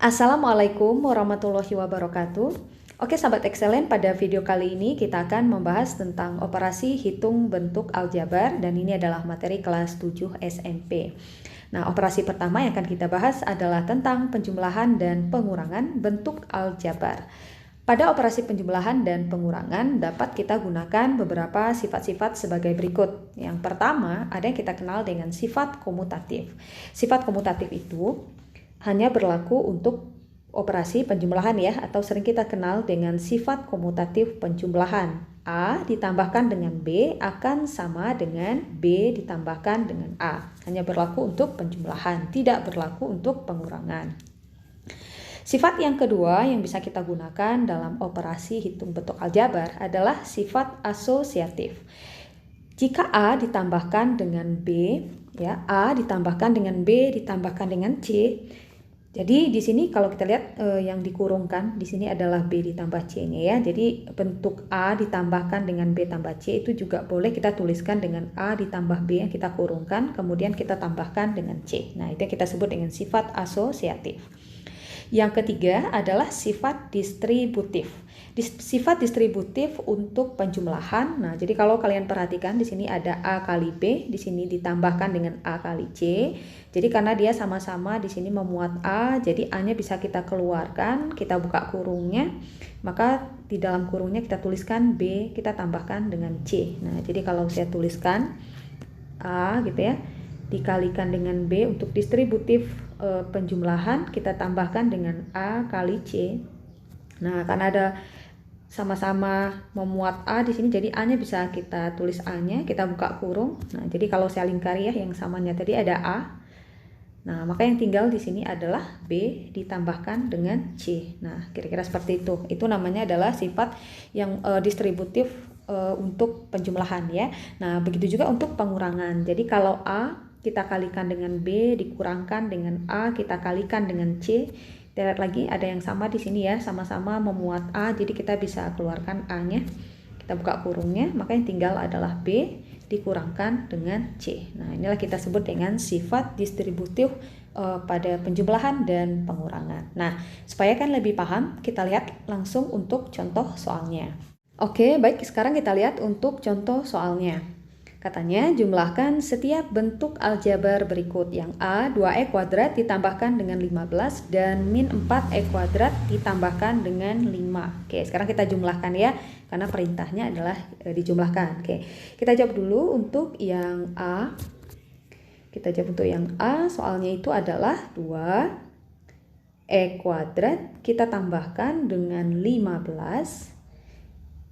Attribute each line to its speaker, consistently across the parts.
Speaker 1: Assalamualaikum warahmatullahi wabarakatuh. Oke sahabat excellent, pada video kali ini kita akan membahas tentang operasi hitung bentuk aljabar dan ini adalah materi kelas 7 SMP. Nah, operasi pertama yang akan kita bahas adalah tentang penjumlahan dan pengurangan bentuk aljabar. Pada operasi penjumlahan dan pengurangan dapat kita gunakan beberapa sifat-sifat sebagai berikut. Yang pertama, ada yang kita kenal dengan sifat komutatif. Sifat komutatif itu hanya berlaku untuk operasi penjumlahan ya, atau sering kita kenal dengan sifat komutatif penjumlahan. A ditambahkan dengan B akan sama dengan B ditambahkan dengan A. Hanya berlaku untuk penjumlahan, tidak berlaku untuk pengurangan. Sifat yang kedua yang bisa kita gunakan dalam operasi hitung bentuk aljabar adalah sifat asosiatif. Jika A ditambahkan dengan B, ya, A ditambahkan dengan B ditambahkan dengan C. Jadi di sini kalau kita lihat yang dikurungkan di sini adalah B ditambah C-nya ya. Jadi bentuk A ditambahkan dengan B tambah C itu juga boleh kita tuliskan dengan A ditambah B yang kita kurungkan, kemudian kita tambahkan dengan C. Nah, itu yang kita sebut dengan sifat asosiatif. Yang ketiga adalah sifat distributif. Sifat distributif untuk penjumlahan. Nah, jadi kalau kalian perhatikan di sini ada A kali B, di sini ditambahkan dengan A kali C. Jadi karena dia sama-sama di sini memuat A, jadi A-nya bisa kita keluarkan, kita buka kurungnya, maka di dalam kurungnya kita tuliskan B, kita tambahkan dengan C. Nah, jadi kalau saya tuliskan A gitu ya, dikalikan dengan B untuk distributif penjumlahan, kita tambahkan dengan A kali C. Nah, karena ada sama-sama memuat A di sini, jadi A-nya bisa kita tulis A-nya, kita buka kurung. Nah, jadi kalau saya lingkari ya, yang samanya tadi ada A. Nah, maka yang tinggal di sini adalah B ditambahkan dengan C. Nah, kira-kira seperti itu. Itu namanya adalah sifat yang distributif untuk penjumlahan ya. Nah, begitu juga untuk pengurangan. Jadi kalau A kita kalikan dengan B dikurangkan dengan A kita kalikan dengan C. Kita lihat lagi ada yang sama di sini ya, sama-sama memuat A, jadi kita bisa keluarkan A-nya. Kita buka kurungnya, maka yang tinggal adalah B dikurangkan dengan C. Nah, inilah kita sebut dengan sifat distributif pada penjumlahan dan pengurangan. Nah, supaya kan lebih paham, kita lihat langsung untuk contoh soalnya. Oke, baik, sekarang kita lihat untuk contoh soalnya. Katanya, jumlahkan setiap bentuk aljabar berikut. Yang A, 2E kuadrat ditambahkan dengan 15 dan min 4E kuadrat ditambahkan dengan 5. Oke, sekarang kita jumlahkan ya, karena perintahnya adalah dijumlahkan. Oke, kita jawab dulu untuk yang A. Kita jawab untuk yang A, soalnya itu adalah 2E kuadrat, kita tambahkan dengan 15.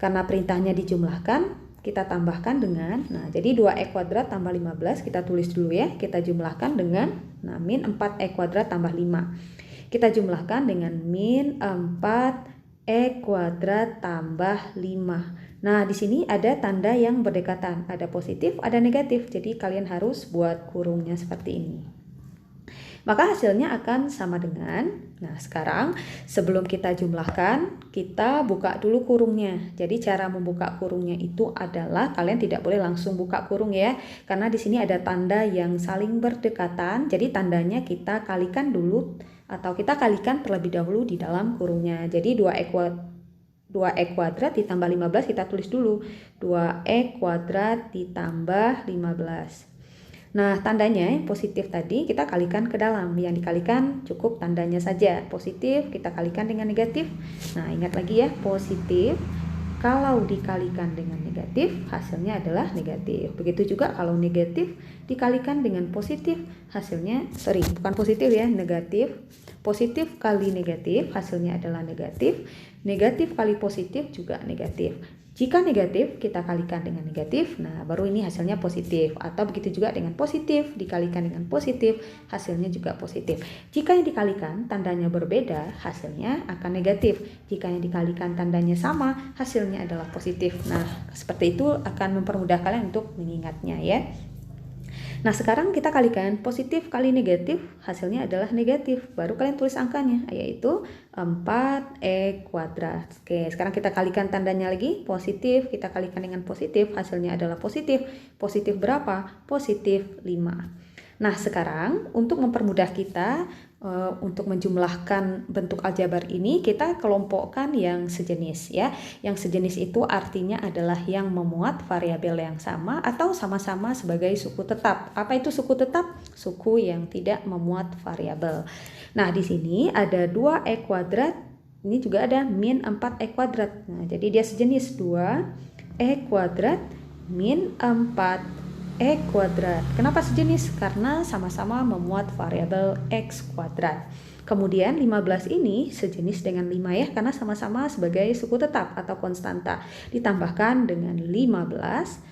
Speaker 1: Karena perintahnya dijumlahkan, kita tambahkan dengan, nah jadi 2E kuadrat tambah 15, kita tulis dulu ya, kita jumlahkan dengan, nah min 4E kuadrat tambah 5. Kita jumlahkan dengan min 4E kuadrat tambah 5. Nah di sini ada tanda yang berdekatan, ada positif, ada negatif, jadi kalian harus buat kurungnya seperti ini. Maka hasilnya akan sama dengan, nah sekarang sebelum kita jumlahkan, kita buka dulu kurungnya. Jadi cara membuka kurungnya itu adalah kalian tidak boleh langsung buka kurung ya, karena di sini ada tanda yang saling berdekatan. Jadi tandanya kita kalikan dulu atau kita kalikan terlebih dahulu di dalam kurungnya. Jadi 2E kuadrat ditambah 15 kita tulis dulu 2E kuadrat ditambah 15. Nah, tandanya yang positif tadi kita kalikan ke dalam. Yang dikalikan cukup tandanya saja. Positif kita kalikan dengan negatif. Nah, ingat lagi ya, positif kalau dikalikan dengan negatif hasilnya adalah negatif. Begitu juga kalau negatif dikalikan dengan positif hasilnya, bukan positif ya, negatif. Positif kali negatif hasilnya adalah negatif. Negatif kali positif juga negatif. Jika negatif kita kalikan dengan negatif, nah baru ini hasilnya positif. Atau begitu juga dengan positif dikalikan dengan positif, hasilnya juga positif. Jika yang dikalikan tandanya berbeda, hasilnya akan negatif. Jika yang dikalikan tandanya sama, hasilnya adalah positif. Nah, seperti itu akan mempermudah kalian untuk mengingatnya ya. Nah, sekarang kita kalikan positif kali negatif, hasilnya adalah negatif. Baru kalian tulis angkanya, yaitu 4E kuadrat. Oke, sekarang kita kalikan tandanya lagi, positif, kita kalikan dengan positif, hasilnya adalah positif. Positif berapa? Positif 5. Nah, sekarang untuk mempermudah kita untuk menjumlahkan bentuk aljabar ini kita kelompokkan yang sejenis ya. Yang sejenis itu artinya adalah yang memuat variabel yang sama atau sama-sama sebagai suku tetap. Apa itu suku tetap? Suku yang tidak memuat variabel. Nah, di sini ada 2e kuadrat, ini juga ada min 4e kuadrat. Nah, jadi dia sejenis 2e kuadrat min 4e kuadrat. Kenapa sejenis? Karena sama-sama memuat variabel x kuadrat. Kemudian 15 ini sejenis dengan 5 ya, karena sama-sama sebagai suku tetap atau konstanta. Ditambahkan dengan 15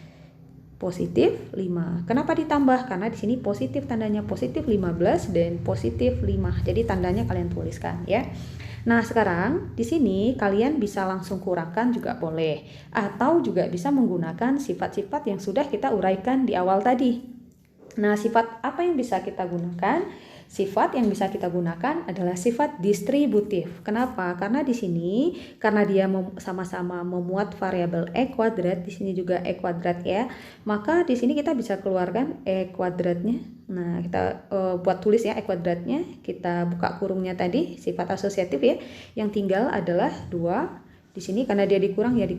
Speaker 1: positif 5. Kenapa ditambah? Karena di sini positif, tandanya positif 15 dan positif 5. Jadi tandanya kalian tuliskan ya. Nah, sekarang di sini kalian bisa langsung kurangkan juga boleh, atau juga bisa menggunakan sifat-sifat yang sudah kita uraikan di awal tadi. Nah, sifat apa yang bisa kita gunakan? Sifat yang bisa kita gunakan adalah sifat distributif. Kenapa? Karena di sini karena dia sama-sama memuat variabel e kuadrat, di sini juga e kuadrat ya. Maka di sini kita bisa keluarkan e kuadratnya. Nah, kita buat tulis ya e kuadratnya. Kita buka kurungnya tadi, sifat asosiatif ya. Yang tinggal adalah 2. Di sini karena dia dikurang 4.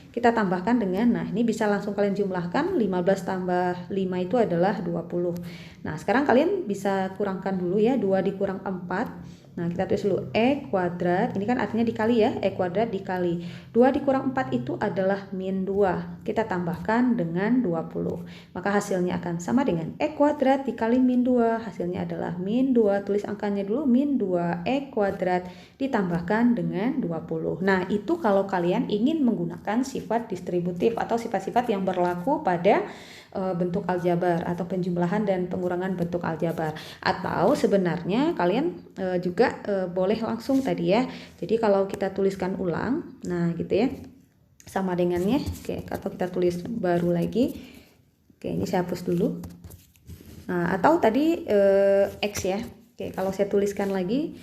Speaker 1: Kita tambahkan dengan, nah ini bisa langsung kalian jumlahkan, 15 tambah 5 itu adalah 20. Nah, sekarang kalian bisa kurangkan dulu ya, 2 dikurang 4. Nah, kita tulis dulu e kuadrat, ini kan artinya dikali ya, e kuadrat dikali 2 dikurang 4 itu adalah min 2. Kita tambahkan dengan 20. Maka hasilnya akan sama dengan e kuadrat dikali min 2, hasilnya adalah min 2. Tulis angkanya dulu, min 2 e kuadrat ditambahkan dengan 20. Nah, itu kalau kalian ingin menggunakan sifat distributif atau sifat-sifat yang berlaku pada bentuk aljabar atau penjumlahan dan pengurangan bentuk aljabar. Atau sebenarnya kalian juga boleh langsung tadi ya. Jadi kalau kita tuliskan ulang, nah gitu ya, sama dengannya. Oke, atau kita tulis baru lagi. Oke, ini saya hapus dulu. Nah, atau tadi x ya. Oke, kalau saya tuliskan lagi,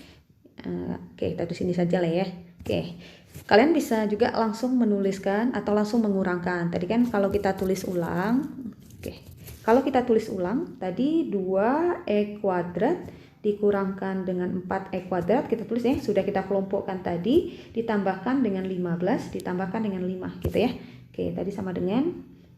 Speaker 1: oke, kita tulis ini saja lah ya. Oke, kalian bisa juga langsung menuliskan atau langsung mengurangkan. Tadi kan kalau kita tulis ulang, oke, kalau kita tulis ulang tadi 2e kuadrat dikurangkan dengan 4e kuadrat, kita tulis ya, sudah kita kelompokkan tadi, ditambahkan dengan 15, ditambahkan dengan 5 gitu ya. Oke, tadi sama dengan,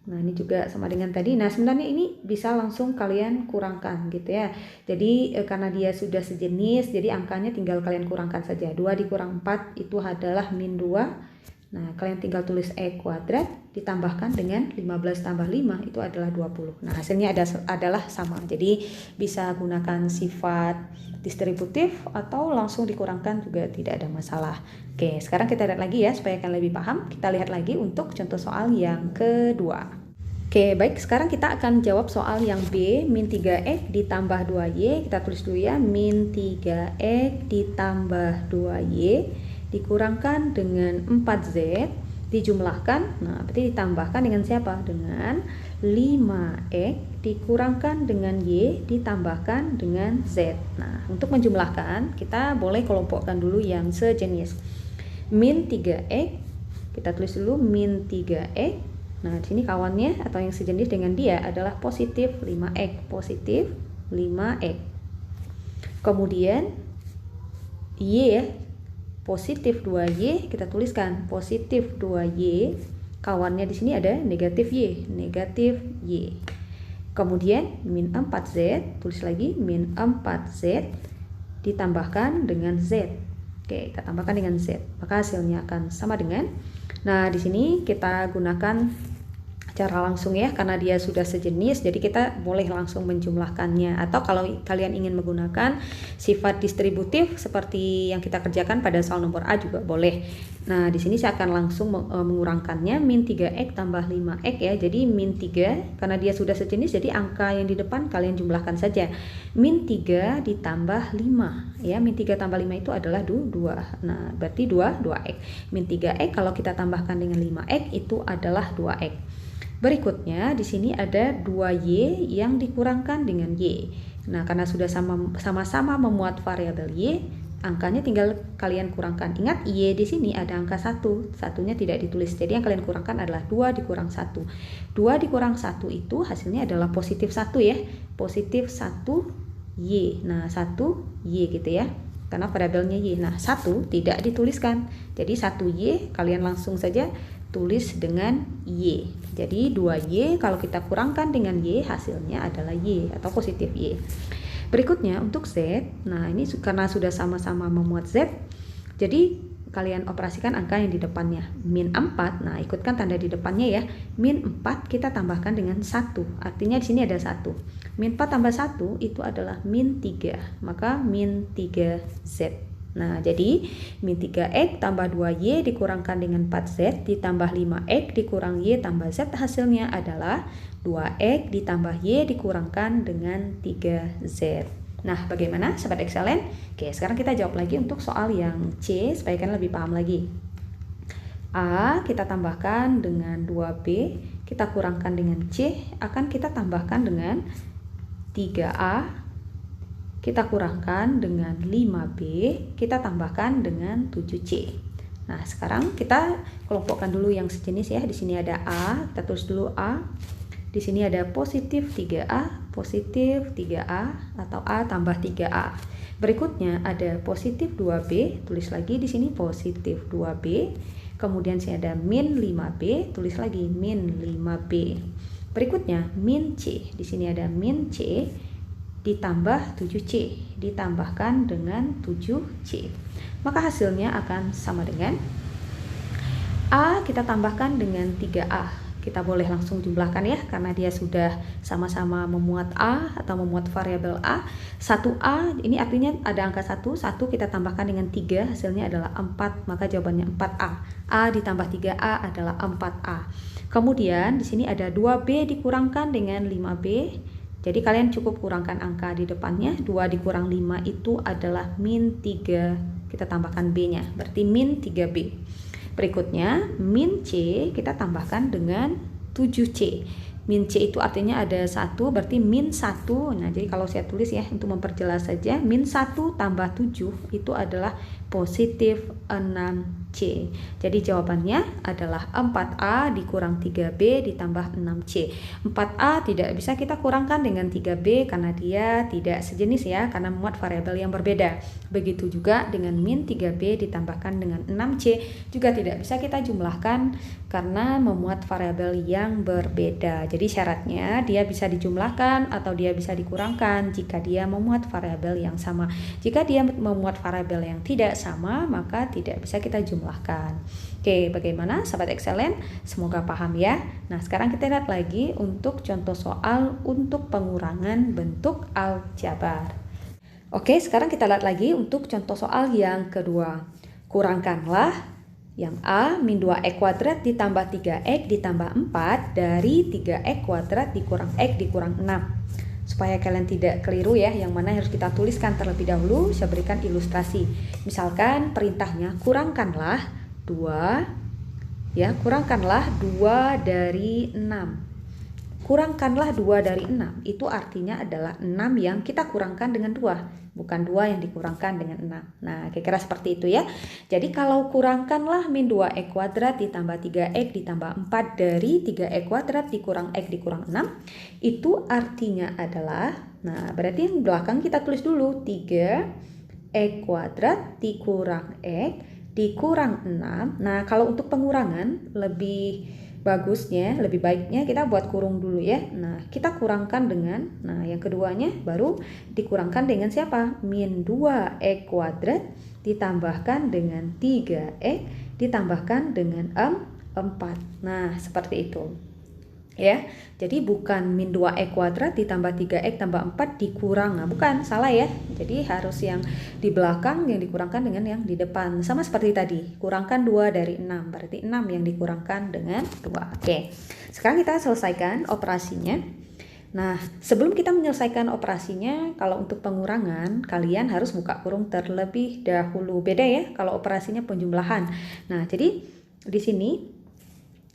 Speaker 1: nah ini juga sama dengan tadi. Nah, sebenarnya ini bisa langsung kalian kurangkan gitu ya. Jadi karena dia sudah sejenis, jadi angkanya tinggal kalian kurangkan saja. 2 dikurang 4 itu adalah min 2. Nah, kalian tinggal tulis e kuadrat ditambahkan dengan 15 tambah 5 itu adalah 20. Nah, hasilnya adalah sama. Jadi bisa gunakan sifat distributif atau langsung dikurangkan juga tidak ada masalah. Oke, sekarang kita lihat lagi ya supaya kalian lebih paham. Kita lihat lagi untuk contoh soal yang kedua. Oke, baik, sekarang kita akan jawab soal yang B, min 3x ditambah 2y. Kita tulis dulu ya, min 3x ditambah 2y dikurangkan dengan 4z dijumlahkan, nah berarti ditambahkan dengan siapa? Dengan 5x dikurangkan dengan y ditambahkan dengan z. Nah, untuk menjumlahkan kita boleh kelompokkan dulu yang sejenis. Min 3x, kita tulis dulu min 3x. Nah, di sini kawannya atau yang sejenis dengan dia adalah positif 5x, positif 5x. Kemudian y ya, positif 2y, kita tuliskan positif 2y, kawannya di sini ada negatif y, negatif y. Kemudian min 4z, tulis lagi min 4z ditambahkan dengan z. Oke, kita tambahkan dengan z, maka hasilnya akan sama dengan, nah di sini kita gunakan cara langsung ya, karena dia sudah sejenis, jadi kita boleh langsung menjumlahkannya. Atau kalau kalian ingin menggunakan sifat distributif seperti yang kita kerjakan pada soal nomor A juga boleh. Nah, di sini saya akan langsung mengurangkannya, min 3x tambah 5x ya. Jadi min 3 karena dia sudah sejenis, jadi angka yang di depan kalian jumlahkan saja. Min 3 ditambah 5 ya, min 3 tambah 5 itu adalah 2. Nah, berarti 2x. Min 3x kalau kita tambahkan dengan 5x itu adalah 2x. Berikutnya di sini ada 2y yang dikurangkan dengan y. Nah, karena sudah sama-sama memuat variabel y, angkanya tinggal kalian kurangkan. Ingat, y di sini ada angka 1, satunya tidak ditulis. Jadi yang kalian kurangkan adalah 2 dikurang 1. 2 dikurang 1 itu hasilnya adalah positif 1 ya. Positif 1 Y. Nah, 1Y gitu ya. Karena variabelnya Y. Nah, 1 tidak dituliskan. Jadi 1Y kalian langsung saja tulis dengan Y. Jadi 2Y kalau kita kurangkan dengan Y hasilnya adalah Y atau positif Y. Berikutnya untuk Z. Nah, ini karena sudah sama-sama memuat Z. Jadi kalian operasikan angka yang di depannya. Min 4, nah ikutkan tanda di depannya ya. Min 4 kita tambahkan dengan 1. Artinya di sini ada 1. Min 4 tambah 1 itu adalah min 3. Maka min 3Z. Nah, jadi min 3X tambah 2Y dikurangkan dengan 4Z ditambah 5X dikurang Y tambah Z, hasilnya adalah 2X ditambah Y dikurangkan dengan 3Z. Nah, bagaimana Sobat Excellent? Oke, sekarang kita jawab lagi untuk soal yang C supaya kalian lebih paham lagi. A kita tambahkan dengan 2B, kita kurangkan dengan C, akan kita tambahkan dengan 3A, kita kurangkan dengan 5B, kita tambahkan dengan 7C. Nah, sekarang kita kelompokkan dulu yang sejenis ya. Di sini ada A, kita tulis dulu A. Di sini ada positif 3A, positif 3A atau A tambah 3A. Berikutnya ada positif 2B, tulis lagi di sini positif 2B. Kemudian sini ada min 5B, tulis lagi min 5B. Berikutnya min C, di sini ada min C ditambah 7C, ditambahkan dengan 7C. Maka hasilnya akan sama dengan A kita tambahkan dengan 3A. Kita boleh langsung jumlahkan ya, karena dia sudah sama-sama memuat A atau memuat variabel A. 1A ini artinya ada angka 1 kita tambahkan dengan 3, hasilnya adalah 4, maka jawabannya 4A. A ditambah 3A adalah 4A. Kemudian di sini ada 2B dikurangkan dengan 5B. Jadi kalian cukup kurangkan angka di depannya. 2 dikurang 5 itu adalah min 3, kita tambahkan B-nya, berarti min 3B. Berikutnya min C kita tambahkan dengan 7C. Min C itu artinya ada 1, berarti min 1. Nah, jadi kalau saya tulis ya untuk memperjelas saja, min 1 tambah 7 itu adalah positif 6C. Jadi jawabannya adalah 4A dikurang 3B ditambah 6C. 4A tidak bisa kita kurangkan dengan 3B karena dia tidak sejenis ya, karena memuat variabel yang berbeda. Begitu juga dengan min 3B ditambahkan dengan 6C juga tidak bisa kita jumlahkan karena memuat variabel yang berbeda. Jadi syaratnya dia bisa dijumlahkan atau dia bisa dikurangkan jika dia memuat variabel yang sama. Jika dia memuat variabel yang tidak sama, maka tidak bisa kita jumlahkan. Oke, bagaimana Sobat Excellent? Semoga paham ya. Nah, sekarang kita lihat lagi untuk contoh soal untuk pengurangan bentuk aljabar. Oke, sekarang kita lihat lagi untuk contoh soal yang kedua. Kurangkanlah yang A min 2x kuadrat ditambah 3x ditambah 4 dari 3x kuadrat dikurang x dikurang 6. Supaya kalian tidak keliru ya, yang mana harus kita tuliskan terlebih dahulu, saya berikan ilustrasi. Misalkan perintahnya kurangkanlah 2 ya, kurangkanlah 2 dari 6. Kurangkanlah 2 dari 6 itu artinya adalah 6 yang kita kurangkan dengan 2, bukan 2 yang dikurangkan dengan 6. Nah, kira-kira seperti itu ya. Jadi kalau kurangkanlah min 2x kuadrat ditambah 3x ditambah 4 dari 3x kuadrat dikurang x dikurang 6, itu artinya adalah, nah berarti yang belakang kita tulis dulu 3x kuadrat dikurang x dikurang 6. Nah, kalau untuk pengurangan lebih bagusnya, lebih baiknya kita buat kurung dulu ya. Nah, kita kurangkan dengan, nah yang keduanya baru dikurangkan dengan siapa? Min 2x kuadrat ditambahkan dengan 3x ditambahkan dengan 4. Nah, seperti itu. Ya, jadi bukan min 2x kuadrat ditambah 3x tambah 4 dikurang. Nah, bukan, salah ya. Jadi harus yang di belakang yang dikurangkan dengan yang di depan. Sama seperti tadi, kurangkan 2 dari 6. Berarti 6 yang dikurangkan dengan 2. Oke, sekarang kita selesaikan operasinya. Nah, sebelum kita menyelesaikan operasinya, kalau untuk pengurangan, kalian harus buka kurung terlebih dahulu. Beda ya, kalau operasinya penjumlahan. Nah, jadi di sini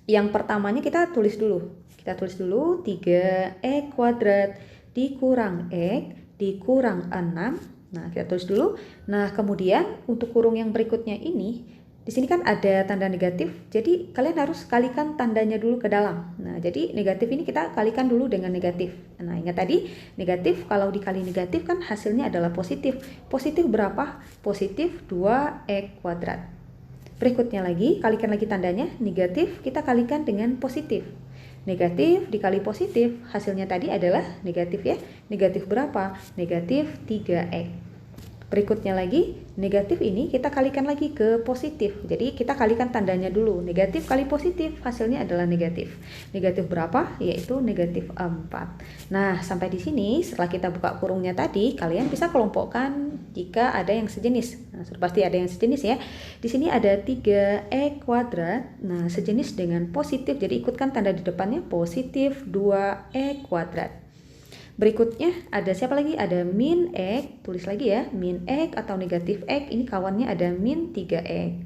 Speaker 1: yang pertamanya kita tulis dulu. Kita tulis dulu 3x kuadrat dikurang x dikurang 6. Nah, kita tulis dulu. Nah, kemudian untuk kurung yang berikutnya ini Di sini kan ada tanda negatif, jadi kalian harus kalikan tandanya dulu ke dalam. Nah, jadi negatif ini kita kalikan dulu dengan negatif. Nah, ingat tadi negatif kalau dikali negatif kan hasilnya adalah positif. Positif berapa? Positif 2x kuadrat. Berikutnya lagi, kalikan lagi tandanya, negatif kita kalikan dengan positif. Negatif dikali positif, hasilnya tadi adalah negatif ya. Negatif berapa? Negatif 3x. Berikutnya lagi, negatif ini kita kalikan lagi ke positif. Jadi kita kalikan tandanya dulu. Negatif kali positif, hasilnya adalah negatif. Negatif berapa? Yaitu negatif 4. Nah, sampai di sini setelah kita buka kurungnya tadi, kalian bisa kelompokkan jika ada yang sejenis. Nah, sudah pasti ada yang sejenis ya. Di sini ada 3e kuadrat. Nah, sejenis dengan positif. Jadi ikutkan tanda di depannya positif 2e kuadrat. Berikutnya ada siapa lagi? Ada min x, tulis lagi ya, min x atau negatif x, ini kawannya ada min 3x.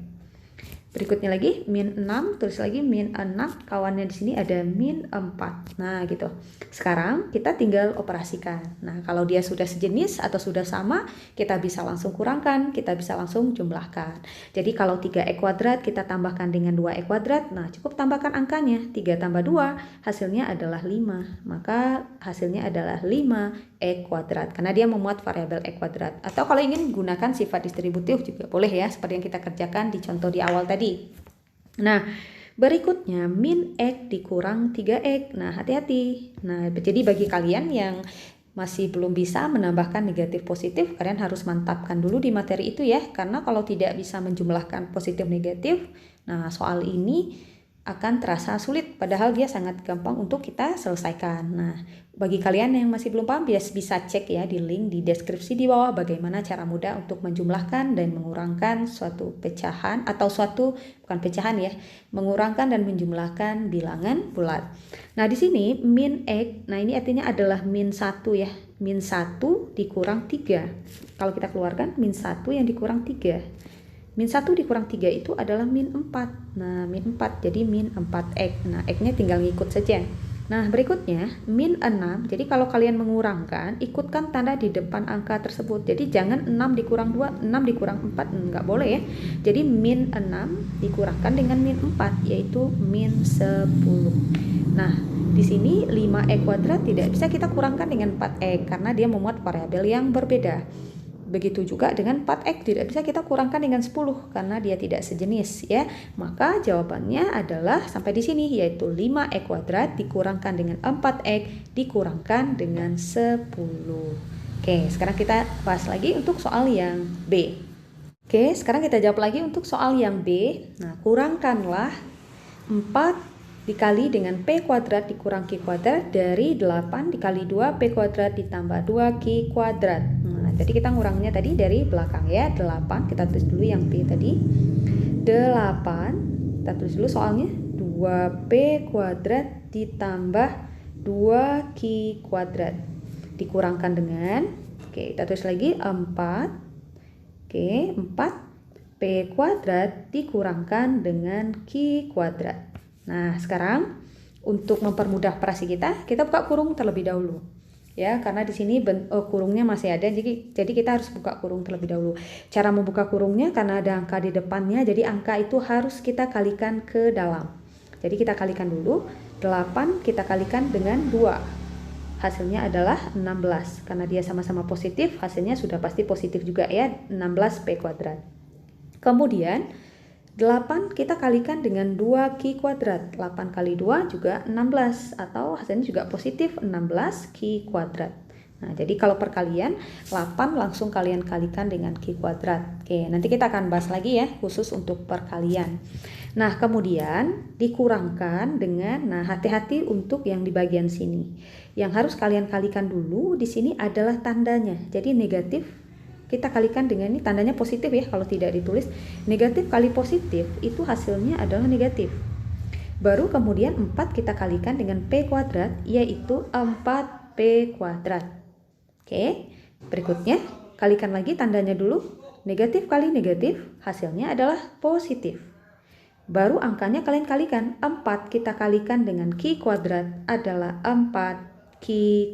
Speaker 1: Berikutnya lagi min 6, tulis lagi min 6, kawannya di sini ada min 4. Nah, gitu. Sekarang kita tinggal operasikan. Nah, kalau dia sudah sejenis atau sudah sama, kita bisa langsung kurangkan, kita bisa langsung jumlahkan. Jadi kalau 3e kuadrat kita tambahkan dengan 2e kuadrat, nah cukup tambahkan angkanya. 3 tambah 2, hasilnya adalah 5. Maka hasilnya adalah 5e kuadrat, karena dia memuat variabel e kuadrat. Atau kalau ingin gunakan sifat distributif juga boleh ya, seperti yang kita kerjakan di contoh di awal tadi. Nah, berikutnya min x dikurang 3x. Nah, hati-hati. Nah, jadi bagi kalian yang masih belum bisa menambahkan negatif positif, kalian harus mantapkan dulu di materi itu ya. Karena kalau tidak bisa menjumlahkan positif negatif, nah soal ini akan terasa sulit, padahal dia sangat gampang untuk kita selesaikan. Nah, bagi kalian yang masih belum paham, bisa cek ya di link di deskripsi di bawah bagaimana cara mudah untuk menjumlahkan dan mengurangkan suatu pecahan atau bukan pecahan ya, mengurangkan dan menjumlahkan bilangan bulat. Nah, di sini min x, nah ini artinya adalah min 1 ya, min 1 dikurang 3. Kalau kita keluarkan min 1 yang dikurang 3. Min 1 dikurang 3 itu adalah min 4. Nah, min 4 jadi min 4x. Nah, x-nya tinggal ngikut saja. Nah, berikutnya min 6. Jadi kalau kalian mengurangkan, ikutkan tanda di depan angka tersebut. Jadi jangan 6 dikurang 2, 6 dikurang 4, enggak boleh ya. Jadi min 6 dikurangkan dengan min 4, yaitu min 10. Nah, di sini 5e kuadrat tidak bisa kita kurangkan dengan 4x karena dia memuat variabel yang berbeda. Begitu juga dengan 4x tidak bisa kita kurangkan dengan 10 karena dia tidak sejenis ya. Maka jawabannya adalah sampai di sini, yaitu 5e kuadrat dikurangkan dengan 4x dikurangkan dengan 10. Oke, sekarang kita bahas lagi untuk soal yang B. Oke, sekarang kita jawab lagi untuk soal yang B. Nah, kurangkanlah 4 dikali dengan p kuadrat dikurang q kuadrat dari 8 dikali 2 p kuadrat ditambah 2q kuadrat. Jadi kita ngurangnya tadi dari belakang ya, 8, kita tulis dulu yang P tadi. 8, kita tulis dulu soalnya, 2P kuadrat ditambah 2Q kuadrat. Dikurangkan dengan, oke kita tulis lagi 4, oke 4P kuadrat dikurangkan dengan Q kuadrat. Nah sekarang untuk mempermudah operasi kita buka kurung terlebih dahulu. Ya, karena di sini kurungnya masih ada, jadi kita harus buka kurung terlebih dahulu. Cara membuka kurungnya karena ada angka di depannya, jadi angka itu harus kita kalikan ke dalam. Jadi kita kalikan dulu, 8 kita kalikan dengan 2. Hasilnya adalah 16. Karena dia sama-sama positif, hasilnya sudah pasti positif juga ya, 16p kuadrat. Kemudian 8 kita kalikan dengan 2q kuadrat. 8 kali 2 juga 16 atau hasilnya juga positif 16q kuadrat. Nah, jadi kalau perkalian 8 langsung kalian kalikan dengan q kuadrat. Oke, nanti kita akan bahas lagi ya khusus untuk perkalian. Nah, kemudian dikurangkan dengan, nah hati-hati untuk yang di bagian sini. Yang harus kalian kalikan dulu di sini adalah tandanya. Jadi negatif kita kalikan dengan ini, tandanya positif ya kalau tidak ditulis. Negatif kali positif itu hasilnya adalah negatif. Baru kemudian 4 kita kalikan dengan p kuadrat, yaitu 4p kuadrat. Oke, berikutnya kalikan lagi tandanya dulu. Negatif kali negatif hasilnya adalah positif. Baru angkanya kalian kalikan, 4 kita kalikan dengan q kuadrat adalah 4q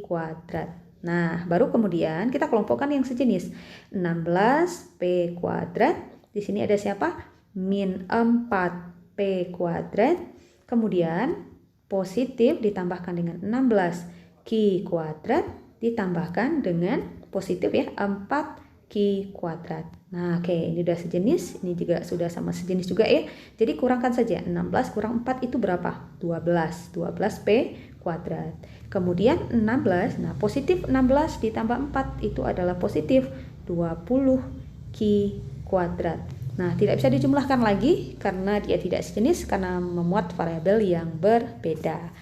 Speaker 1: kuadrat. Nah, baru kemudian kita kelompokkan yang sejenis. 16p kuadrat. Di sini ada siapa? min 4P kuadrat, kemudian positif ditambahkan dengan 16Q kuadrat, ditambahkan dengan positif ya 4Q kuadrat. Nah oke, ini udah sejenis, ini juga sudah sama sejenis juga ya. Jadi kurangkan saja, 16 kurang 4 itu berapa? 12, 12P kuadrat. Kemudian 16, nah positif 16 ditambah 4 itu adalah positif 20Q kuadrat. Nah tidak bisa dijumlahkan lagi karena dia tidak sejenis, karena memuat variabel yang berbeda.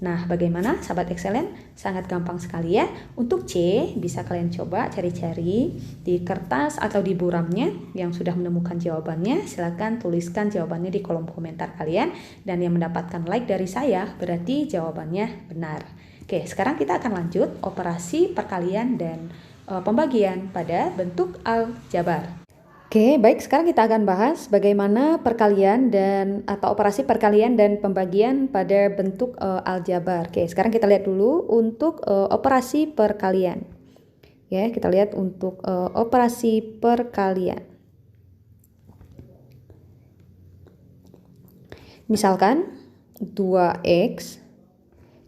Speaker 1: Nah, bagaimana sahabat Excellent? Sangat gampang sekali ya. Untuk C, bisa kalian coba cari-cari di kertas atau di buramnya yang sudah menemukan jawabannya. Silakan tuliskan jawabannya di kolom komentar kalian. Dan yang mendapatkan like dari saya, berarti jawabannya benar. Oke, sekarang kita akan lanjut operasi perkalian dan pembagian pada bentuk aljabar. Oke, baik, sekarang kita akan bahas bagaimana perkalian dan atau operasi perkalian dan pembagian pada bentuk aljabar. Oke, sekarang kita lihat dulu untuk operasi perkalian. Ya, kita lihat untuk operasi perkalian. Misalkan 2x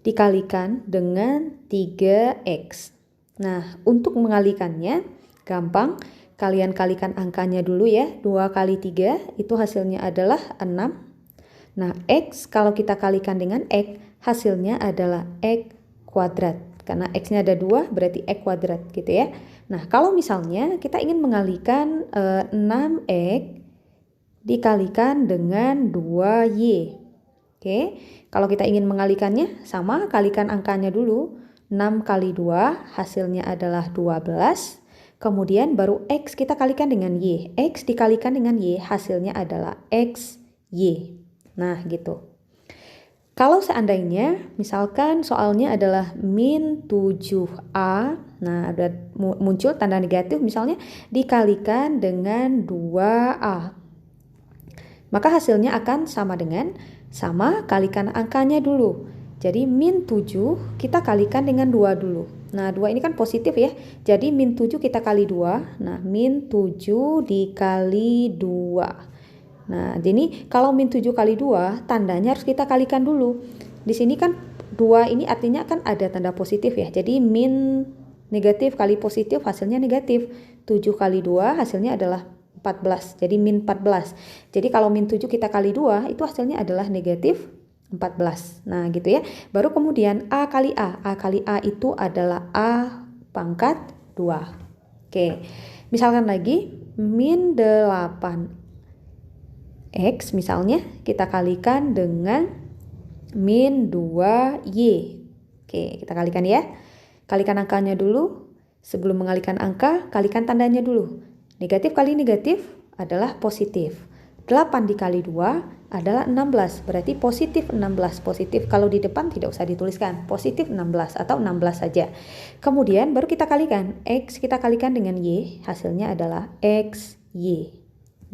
Speaker 1: dikalikan dengan 3x. Nah, untuk mengalikannya gampang. Kalian kalikan angkanya dulu ya, 2 kali 3 itu hasilnya adalah 6. Nah, X kalau kita kalikan dengan X, hasilnya adalah X kuadrat. Karena X-nya ada 2, berarti X kuadrat gitu ya. Nah, kalau misalnya kita ingin mengalikan 6X dikalikan dengan 2Y. Oke, kalau kita ingin mengalikannya, sama, kalikan angkanya dulu. 6 kali 2, hasilnya adalah 12. Kemudian baru X kita kalikan dengan Y. X dikalikan dengan Y, hasilnya adalah XY. Nah gitu. Kalau seandainya misalkan soalnya adalah min 7A, nah ada muncul tanda negatif misalnya dikalikan dengan 2A. Maka hasilnya akan sama dengan, sama kalikan angkanya dulu. Jadi min 7 kita kalikan dengan 2 dulu. Nah 2 ini kan positif ya. Jadi min 7 kita kali 2. Nah min 7 dikali 2. Nah jadi kalau min 7 kali 2 tandanya harus kita kalikan dulu. Di sini kan 2 ini artinya kan ada tanda positif ya. Jadi min negatif kali positif hasilnya negatif. 7 kali 2 hasilnya adalah 14. Jadi min 14. Jadi kalau min 7 kita kali 2 itu hasilnya adalah negatif 14. Nah gitu ya. Baru kemudian A kali A. A kali A itu adalah A pangkat 2. Oke. Misalkan lagi min 8X misalnya kita kalikan dengan min 2Y. Oke, kita kalikan ya. Kalikan angkanya dulu. Sebelum mengalikan angka, kalikan tandanya dulu. Negatif kali negatif adalah positif. 8 dikali 2 adalah 16, berarti positif 16. Positif kalau di depan tidak usah dituliskan, positif 16 atau 16 saja. Kemudian baru kita kalikan, X kita kalikan dengan Y, hasilnya adalah XY.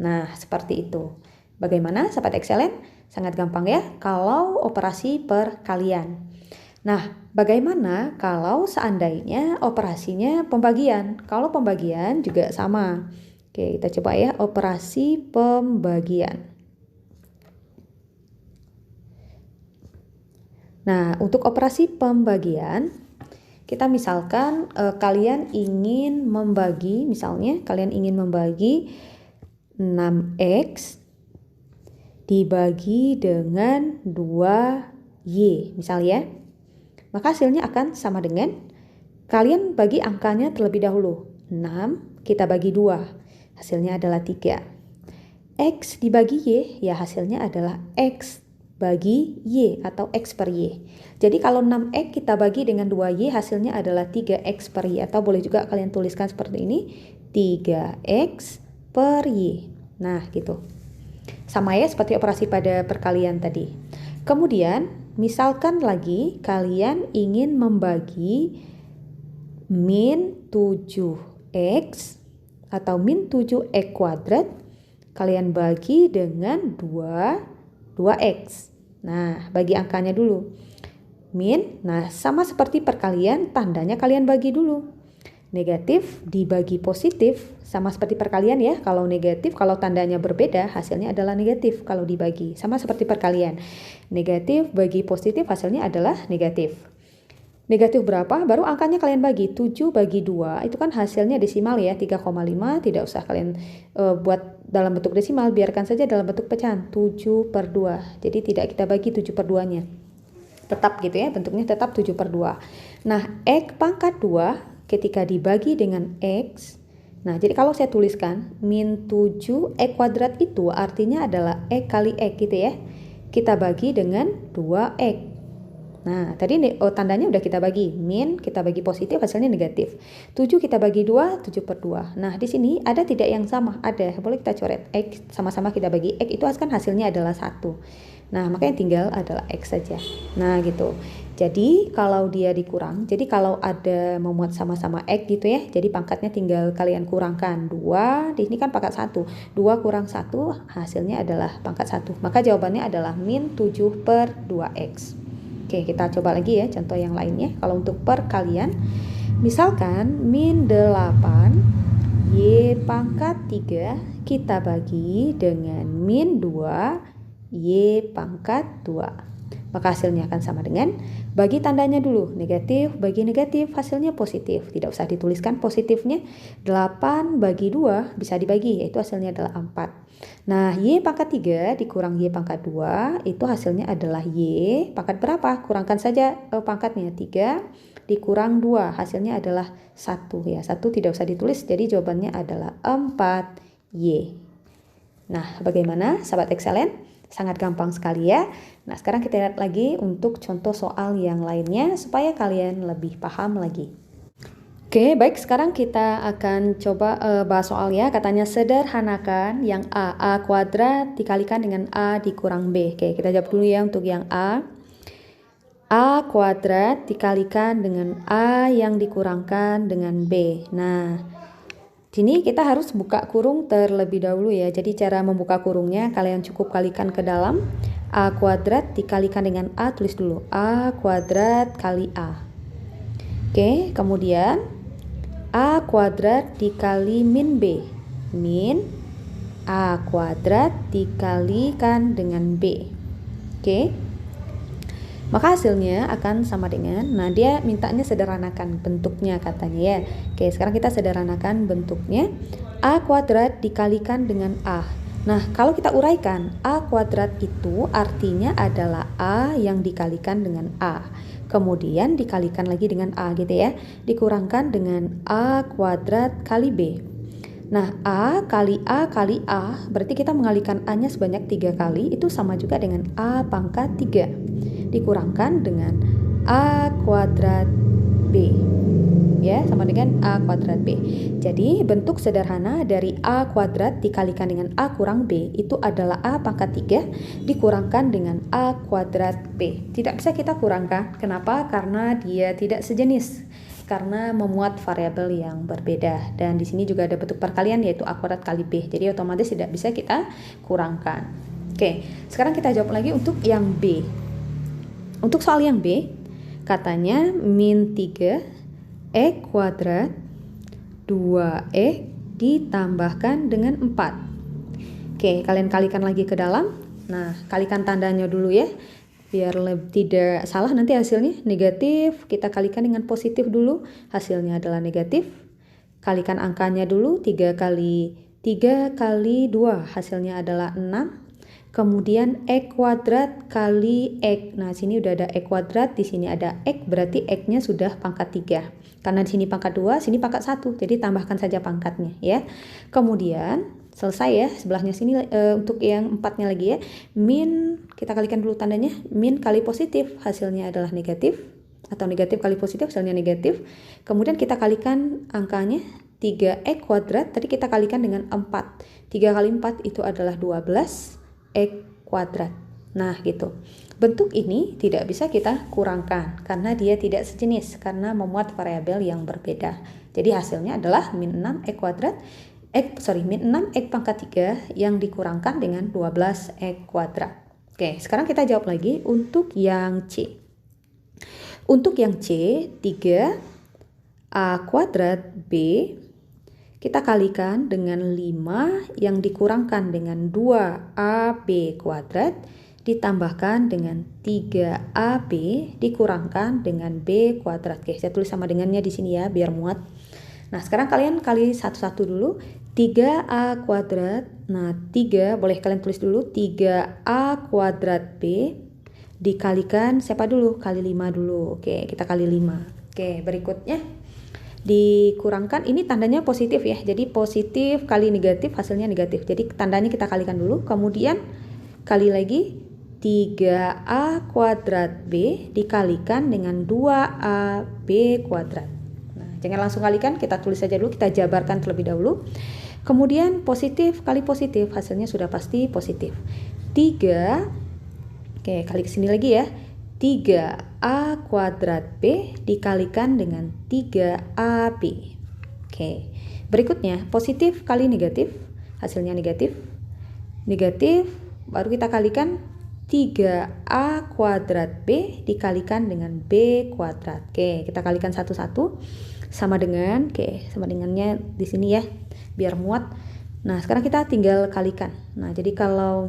Speaker 1: Nah seperti itu. Bagaimana sahabat Excellent? Sangat gampang ya kalau operasi perkalian. Nah bagaimana kalau seandainya operasinya pembagian? Kalau pembagian juga sama. Oke, kita coba ya operasi pembagian. Nah, untuk operasi pembagian, kita misalkan kalian ingin membagi, misalnya kalian ingin membagi 6X dibagi dengan 2Y, misalnya. Maka hasilnya akan sama dengan, kalian bagi angkanya terlebih dahulu. 6 kita bagi 2. Hasilnya adalah 3. X dibagi Y, ya hasilnya adalah X bagi Y atau X per Y. Jadi kalau 6X kita bagi dengan 2Y, hasilnya adalah 3X per Y. Atau boleh juga kalian tuliskan seperti ini, 3X per Y. Nah gitu. Sama ya seperti operasi pada perkalian tadi. Kemudian misalkan lagi kalian ingin membagi min 7X atau min 7X kuadrat, kalian bagi dengan 2X. Nah, bagi angkanya dulu. Min, nah sama seperti perkalian, tandanya kalian bagi dulu. Negatif dibagi positif, sama seperti perkalian ya. Kalau negatif, kalau tandanya berbeda, hasilnya adalah negatif kalau dibagi. Sama seperti perkalian. Negatif bagi positif, hasilnya adalah negatif. Negatif berapa? Baru angkanya kalian bagi. 7 bagi 2, itu kan hasilnya desimal ya, 3,5. Tidak usah kalian buat dalam bentuk desimal, biarkan saja dalam bentuk pecahan. 7/2. Jadi tidak kita bagi 7/2-nya. Tetap gitu ya, bentuknya tetap 7/2. Nah, X pangkat 2 ketika dibagi dengan X, nah jadi kalau saya tuliskan min 7 X kuadrat itu artinya adalah X kali X gitu ya. Kita bagi dengan 2X. Nah, tadi tandanya udah kita bagi. Min kita bagi positif, hasilnya negatif. 7 kita bagi 2, 7/2. Nah, di sini ada tidak yang sama? Ada. Boleh kita coret. X sama-sama kita bagi X, itu kan hasilnya adalah 1. Nah, makanya tinggal adalah X saja. Nah, gitu. Jadi, kalau dia dikurang, jadi kalau ada memuat sama-sama X gitu ya, jadi pangkatnya tinggal kalian kurangkan 2, di sini kan pangkat 1. 2 kurang 1, hasilnya adalah pangkat 1. Maka jawabannya adalah min 7/2X. Oke, kita coba lagi ya contoh yang lainnya. Kalau untuk perkalian, misalkan min 8 Y pangkat 3 kita bagi dengan min 2 Y pangkat 2. Maka hasilnya akan sama dengan, bagi tandanya dulu, negatif bagi negatif, hasilnya positif. Tidak usah dituliskan positifnya. 8 bagi 2 bisa dibagi, yaitu hasilnya adalah 4. Nah, Y pangkat 3 dikurang Y pangkat 2, itu hasilnya adalah Y pangkat berapa? Kurangkan saja pangkatnya, 3 dikurang 2, hasilnya adalah 1 ya. 1 tidak usah ditulis, jadi jawabannya adalah 4Y. Nah, bagaimana sahabat Excellent? Sangat gampang sekali ya. Nah, sekarang kita lihat lagi untuk contoh soal yang lainnya supaya kalian lebih paham lagi. Oke, baik, sekarang kita akan coba bahas soal ya. Katanya sederhanakan yang A kuadrat dikalikan dengan A dikurang B. Oke, kita jawab dulu ya untuk yang A. A kuadrat dikalikan dengan A yang dikurangkan dengan B. Nah, sini kita harus buka kurung terlebih dahulu ya. Jadi cara membuka kurungnya kalian cukup kalikan ke dalam. A kuadrat dikalikan dengan A, tulis dulu. A kuadrat kali A. Oke, kemudian A kuadrat dikali min B. Min A kuadrat dikalikan dengan B. Oke. Maka hasilnya akan sama dengan, nah dia mintanya sederhanakan bentuknya katanya ya. Oke, sekarang kita sederhanakan bentuknya. A kuadrat dikalikan dengan A. Nah, kalau kita uraikan, A kuadrat itu artinya adalah A yang dikalikan dengan A. Kemudian dikalikan lagi dengan A gitu ya. Dikurangkan dengan A kuadrat kali B. Nah, A kali A berarti kita mengalikan A-nya sebanyak 3 kali, itu sama juga dengan A pangkat 3. Dikurangkan dengan A kuadrat B. Ya, sama dengan A kuadrat B. Jadi, bentuk sederhana dari A kuadrat dikalikan dengan A kurang B itu adalah A pangkat 3 dikurangkan dengan A kuadrat B. Tidak bisa kita kurangkan. Kenapa? Karena dia tidak sejenis. Karena memuat variabel yang berbeda, dan di sini juga ada bentuk perkalian yaitu A kuadrat kali B, jadi otomatis tidak bisa kita kurangkan. Oke, sekarang kita jawab lagi untuk yang B. Untuk soal yang B, katanya min 3 X kuadrat 2X ditambahkan dengan 4. Oke, kalian kalikan lagi ke dalam. Nah, kalikan tandanya dulu ya, biar tidak salah nanti hasilnya. Negatif kita kalikan dengan positif dulu, hasilnya adalah negatif. Kalikan angkanya dulu, 3 kali 2 hasilnya adalah 6. Kemudian X kuadrat kali X. Nah, sini udah ada X kuadrat, di sini ada X, berarti X-nya sudah pangkat 3. Karena di sini pangkat 2, sini pangkat 1, jadi tambahkan saja pangkatnya ya. Kemudian selesai ya, sebelahnya sini untuk yang 4-nya lagi ya. Min, kita kalikan dulu tandanya, min kali positif, hasilnya adalah negatif. Atau negatif kali positif, hasilnya negatif. Kemudian kita kalikan angkanya, 3X kuadrat, tadi kita kalikan dengan 4. 3 kali 4 itu adalah 12X kuadrat. Nah gitu. Bentuk ini tidak bisa kita kurangkan, karena dia tidak sejenis, karena memuat variabel yang berbeda. Jadi hasilnya adalah min 6X kuadrat, min 6X pangkat 3 yang dikurangkan dengan 12X kuadrat. Oke, sekarang kita jawab lagi untuk yang C. Untuk yang C, 3 A kuadrat B kita kalikan dengan 5 yang dikurangkan dengan 2AB kuadrat ditambahkan dengan 3AB dikurangkan dengan B kuadrat. Oke, saya tulis sama dengannya di sini ya biar muat. Nah, sekarang kalian kali satu-satu dulu. 3A kuadrat. Nah, 3 boleh kalian tulis dulu 3A kuadrat B dikalikan siapa dulu? Kali 5 dulu. Oke, kita kali 5. Oke, berikutnya dikurangkan, ini tandanya positif ya, jadi positif kali negatif hasilnya negatif, jadi tandanya kita kalikan dulu, kemudian kali lagi 3A kuadrat B dikalikan dengan 2AB kuadrat. Nah, jangan langsung kalikan, kita tulis saja dulu, kita jabarkan terlebih dahulu, kemudian positif kali positif hasilnya sudah pasti positif. 3, oke, kali ke sini lagi ya, 3A kuadrat B dikalikan dengan 3AB. Oke, berikutnya positif kali negatif, hasilnya negatif. Negatif, baru kita kalikan 3A kuadrat B dikalikan dengan B kuadrat. Oke, kita kalikan satu-satu sama dengan, oke, sama dengannya di sini ya, biar muat. Nah, sekarang kita tinggal kalikan. Nah, jadi kalau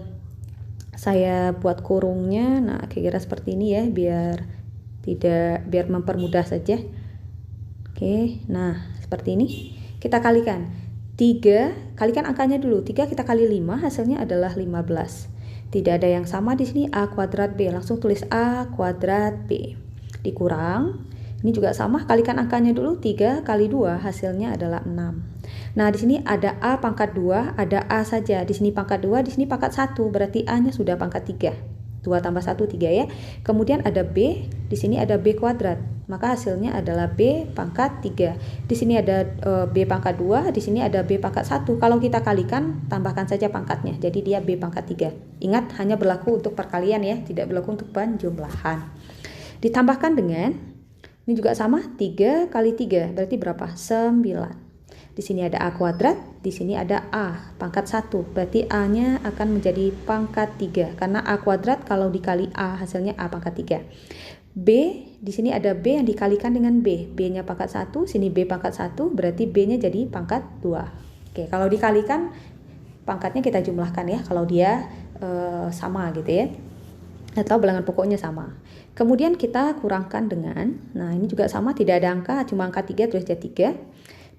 Speaker 1: saya buat kurungnya, nah kira-kira seperti ini ya, biar mempermudah saja. Oke, nah seperti ini. Kita kalikan 3, kalikan angkanya dulu. 3 kita kali 5 hasilnya adalah 15. Tidak ada yang sama di sini, A kuadrat B, langsung tulis A kuadrat B dikurang, ini juga sama, kalikan angkanya dulu. 3 kali 2 hasilnya adalah 6. Nah, di sini ada A pangkat 2, ada A saja. Di sini pangkat 2, di sini pangkat 1, berarti A-nya sudah pangkat 3. 2 tambah 1, 3 ya. Kemudian ada B, di sini ada B kuadrat. Maka hasilnya adalah B pangkat 3. Di sini ada B pangkat 2, di sini ada B pangkat 1. Kalau kita kalikan, tambahkan saja pangkatnya. Jadi dia B pangkat 3. Ingat, hanya berlaku untuk perkalian ya, tidak berlaku untuk penjumlahan. Ditambahkan dengan, ini juga sama, 3 kali 3, berarti berapa? 9. Di sini ada A kuadrat, di sini ada A pangkat 1, berarti A-nya akan menjadi pangkat 3, karena A kuadrat kalau dikali A hasilnya A pangkat 3. B, di sini ada B yang dikalikan dengan B, B-nya pangkat 1, sini B pangkat 1, berarti B-nya jadi pangkat 2. Oke, kalau dikalikan pangkatnya kita jumlahkan ya, kalau dia sama gitu ya, atau bilangan pokoknya sama. Kemudian kita kurangkan dengan, nah ini juga sama, tidak ada angka, cuma angka 3, tulis aja 3.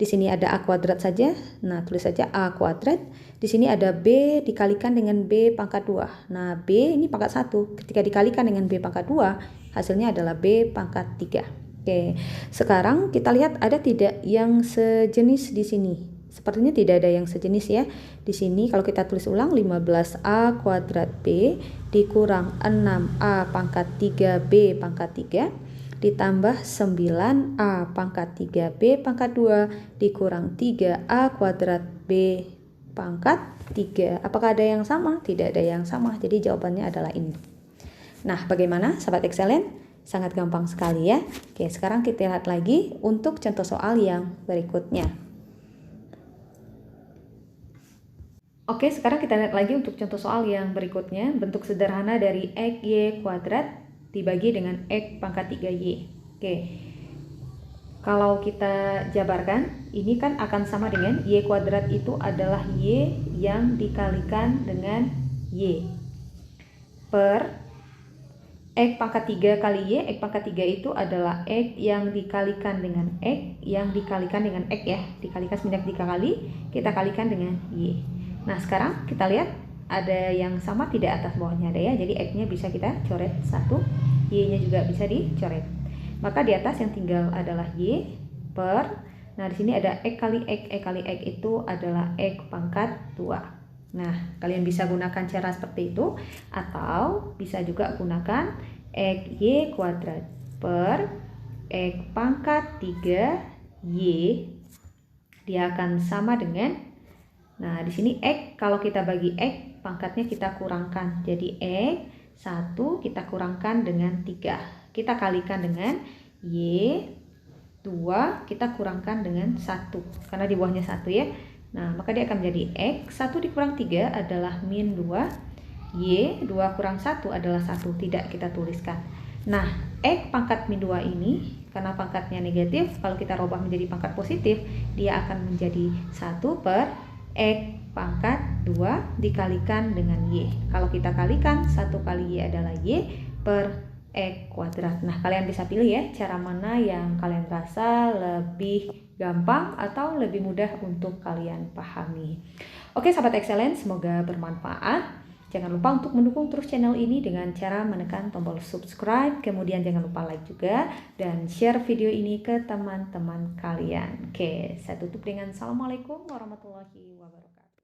Speaker 1: Di sini ada A kuadrat saja, nah tulis saja A kuadrat. Di sini ada B dikalikan dengan B pangkat 2. Nah, B ini pangkat 1, ketika dikalikan dengan B pangkat 2, hasilnya adalah B pangkat 3. Oke, sekarang kita lihat ada tidak yang sejenis di sini. Sepertinya tidak ada yang sejenis ya. Di sini kalau kita tulis ulang, 15A kuadrat B dikurang 6A pangkat 3B pangkat 3 ditambah 9A pangkat 3B pangkat 2 dikurang 3A kuadrat B pangkat 3. Apakah ada yang sama? Tidak ada yang sama. Jadi jawabannya adalah ini. Nah, bagaimana sahabat Excellent? Sangat gampang sekali ya. Oke, sekarang kita lihat lagi untuk contoh soal yang berikutnya. Oke, sekarang kita lihat lagi untuk contoh soal yang berikutnya. Bentuk sederhana dari X Y kuadrat dibagi dengan X pangkat 3Y. Oke, kalau kita jabarkan, ini kan akan sama dengan Y kuadrat itu adalah Y yang dikalikan dengan Y per X pangkat 3 kali Y. X pangkat 3 itu adalah X yang dikalikan dengan X yang dikalikan dengan X ya, dikalikan sebanyak 3 kali, kita kalikan dengan Y. Nah, sekarang kita lihat ada yang sama tidak, atas bawahnya ada ya, jadi X-nya bisa kita coret 1, Y-nya juga bisa dicoret. Maka di atas yang tinggal adalah Y per, nah di sini ada X kali X itu adalah X pangkat 2. Nah, kalian bisa gunakan cara seperti itu, atau bisa juga gunakan X Y kuadrat per X pangkat 3Y, dia akan sama dengan, nah di sini X kalau kita bagi X pangkatnya kita kurangkan, jadi X 1 kita kurangkan dengan 3, kita kalikan dengan Y 2 kita kurangkan dengan 1, karena di bawahnya 1 ya. Nah, maka dia akan menjadi X 1 dikurang 3 adalah min 2, Y 2 kurang 1 adalah 1, tidak kita tuliskan. Nah, X pangkat min 2 ini Karena pangkatnya negatif, kalau kita rubah menjadi pangkat positif, dia akan menjadi 1 per X pangkat 2 dikalikan dengan Y. Kalau kita kalikan, 1 kali Y adalah Y per X kuadrat. Nah, kalian bisa pilih ya, cara mana yang kalian rasa lebih gampang atau lebih mudah untuk kalian pahami. Oke, sahabat excellent, semoga bermanfaat. Jangan lupa untuk mendukung terus channel ini dengan cara menekan tombol subscribe, kemudian jangan lupa like juga, dan share video ini ke teman-teman kalian. Oke, saya tutup dengan Assalamualaikum warahmatullahi wabarakatuh.